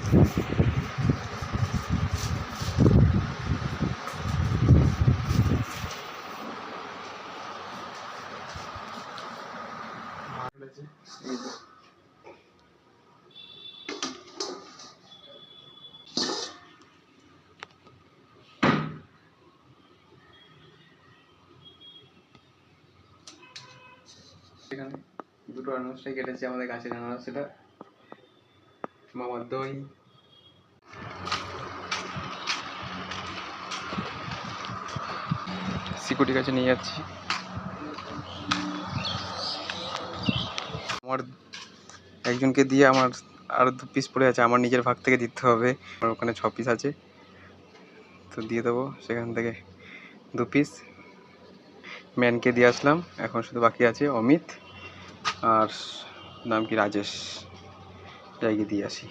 এখানে দুটো আনারসটাই কেটেছি, আমাদের গাছের আনারস, সেটা মামার দই, সিকিউরিটি কাছে নিয়ে যাচ্ছি। আমার একজনকে দিয়ে আমার আর 2 পিস পড়ে আছে, আমার নিজের ভাগ থেকে দিতে হবে। আমার ওখানে 6 পিস আছে, তো দিয়ে দেবো সেখান থেকে 2 পিস। ম্যানকে দিয়ে আসলাম, এখন শুধু বাকি আছে অমিত আর নাম কি রাজেশ, জায়গায় দিয়ে আসি।